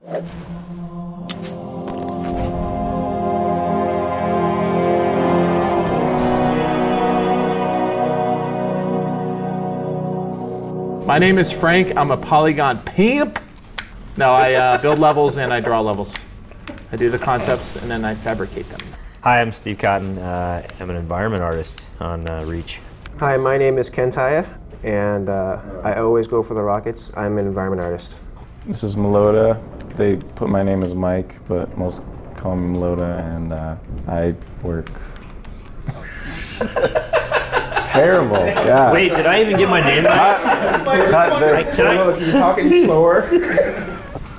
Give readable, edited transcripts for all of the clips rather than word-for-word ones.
My name is Frank. I'm a polygon pimp. No, I build levels and I draw levels. I do the concepts and then I fabricate them. Hi, I'm Steve Cotton. I'm an environment artist on Reach. Hi, my name is Ken Taya, and I always go for the rockets. I'm an environment artist. This is Melota. They put my name as Mike, but most call me Melota, and I work. Terrible. Yeah. Wait, did I even get my name right? Cut this. Can you talk any slower?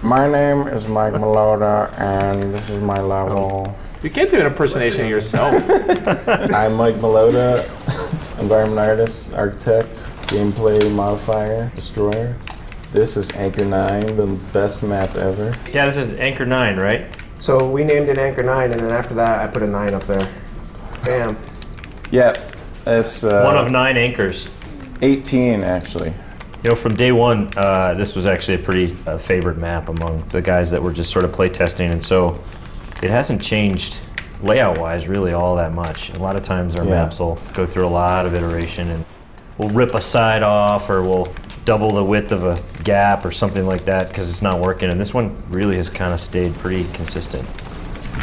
My name is Mike Melota, and this is my level. You can't do an impersonation of yourself. I'm Mike Melota, environment artist, architect, gameplay modifier, destroyer. This is Anchor 9, the best map ever. Yeah, this is Anchor 9, right? So we named it Anchor 9, and then after that I put a 9 up there. Bam. Yeah, it's One of 9 anchors. 18 actually. You know, from day one, this was actually a pretty favored map among the guys that were just sort of play testing, and so it hasn't changed layout-wise really all that much. A lot of times our maps will go through a lot of iteration, and we'll rip a side off, or we'll double the width of a gap or something like that because it's not working, and this one really has kind of stayed pretty consistent.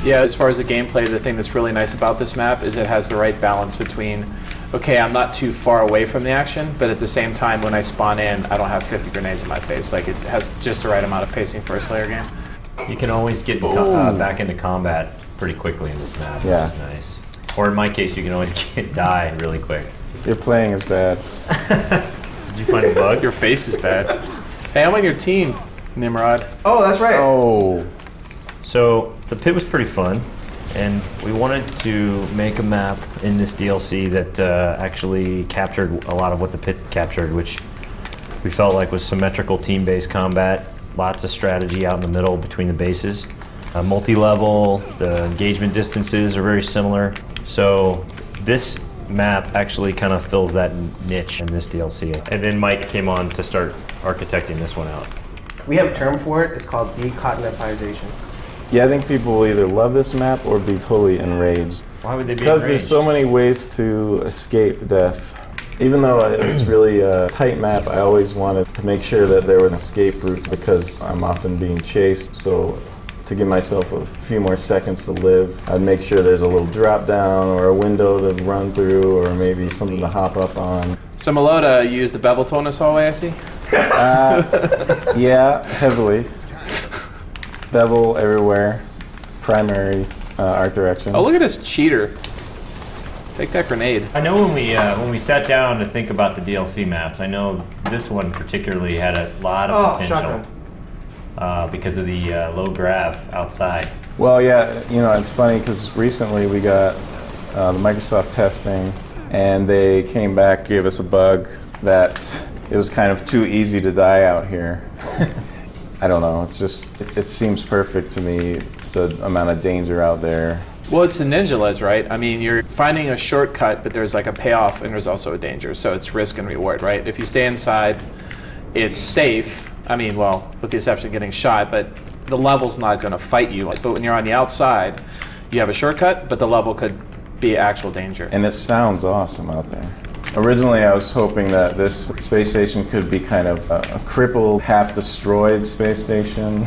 Yeah, as far as the gameplay, the thing that's really nice about this map is it has the right balance between, okay, I'm not too far away from the action, but at the same time, when I spawn in, I don't have 50 grenades in my face. Like, it has just the right amount of pacing for a Slayer game. You can always get back into combat pretty quickly in this map, which is nice. Or in my case, you can always die really quick. Your playing is bad. Did you find a bug? Your face is bad. Hey, I'm on your team, Nimrod. Oh, that's right. Oh. So the pit was pretty fun, and we wanted to make a map in this DLC that actually captured a lot of what the pit captured, which we felt like was symmetrical team-based combat, lots of strategy out in the middle between the bases. Multi-level, the engagement distances are very similar. So this map actually kind of fills that niche in this DLC. And then Mike came on to start architecting this one out. We have a term for it. It's called de-cottonifization. Yeah, I think people will either love this map or be totally enraged. Why would they be Because enraged? there's so many ways to escape death. Even though it's really a tight map, I always wanted to make sure that there was an escape route because I'm often being chased. So to give myself a few more seconds to live, I'd make sure there's a little drop down or a window to run through or maybe something to hop up on. So Melota used the bevel tool in this hallway, I see? Yeah, heavily. Bevel everywhere. Primary art direction. Oh, look at this cheater. Take that grenade. I know when we sat down to think about the DLC maps, I know this one particularly had a lot of potential because of the low grav outside. Well, yeah, you know, it's funny because recently we got the Microsoft testing, and they came back, gave us a bug that it was kind of too easy to die out here. I don't know, it's just, it seems perfect to me, the amount of danger out there. Well, it's the ninja ledge, right? I mean, you're finding a shortcut, but there's like a payoff and there's also a danger. So it's risk and reward, right? If you stay inside, it's safe. I mean, well, with the exception of getting shot, but the level's not going to fight you. But when you're on the outside, you have a shortcut, but the level could be actual danger. And it sounds awesome out there. Originally, I was hoping that this space station could be kind of a crippled, half-destroyed space station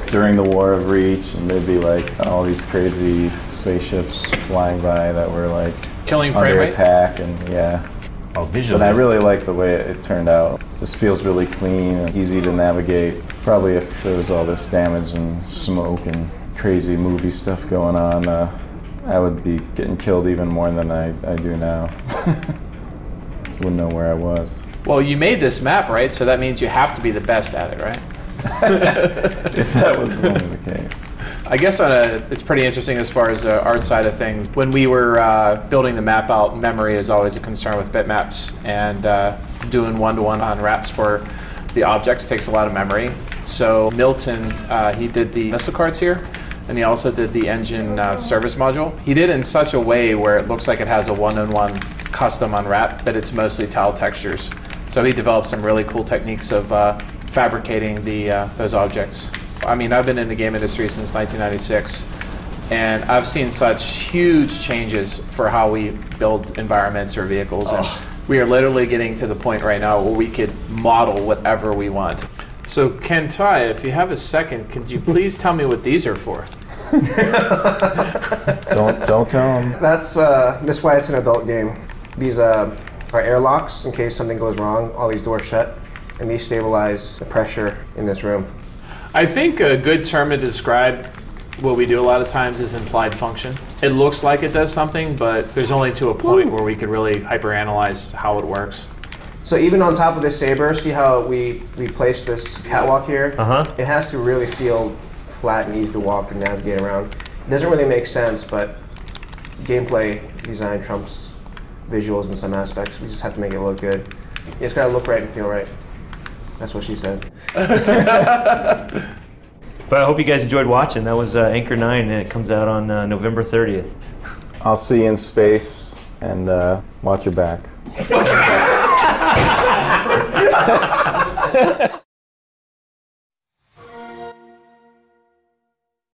during the War of Reach, and there'd be like all these crazy spaceships flying by that were like Killing frame under rate? attack, and yeah. Oh, visually. But I really like the way it turned out. It just feels really clean and easy to navigate. Probably if there was all this damage and smoke and crazy movie stuff going on, I would be getting killed even more than I do now. Just wouldn't know where I was. Well, you made this map, right? So that means you have to be the best at it, right? If that was only the case. I guess it's pretty interesting as far as the art side of things. When we were building the map out, memory is always a concern with bitmaps, and doing one-to-one on wraps for the objects takes a lot of memory. So Milton, he did the missile cards here, and he also did the engine service module. He did it in such a way where it looks like it has a one-on-one custom unwrap, but it's mostly tile textures. So he developed some really cool techniques of fabricating those objects. I mean, I've been in the game industry since 1996, and I've seen such huge changes for how we build environments or vehicles. And we are literally getting to the point right now where we could model whatever we want. So Kentai, if you have a second, could you please tell me what these are for? Don't tell them. That's why it's an adult game. These are airlocks in case something goes wrong. All these doors shut, and these stabilize the pressure in this room. I think a good term to describe what we do a lot of times is implied function. It looks like it does something, but there's only to a point where we could really hyperanalyze how it works. So even on top of this Sabre, see how we place this catwalk here? It has to really feel flat and easy to walk and navigate around. It doesn't really make sense, but gameplay design trumps visuals in some aspects. We just have to make it look good. You just gotta look right and feel right. That's what she said. But I hope you guys enjoyed watching. That was Anchor 9, and it comes out on November 30th. I'll see you in space, and watch your back.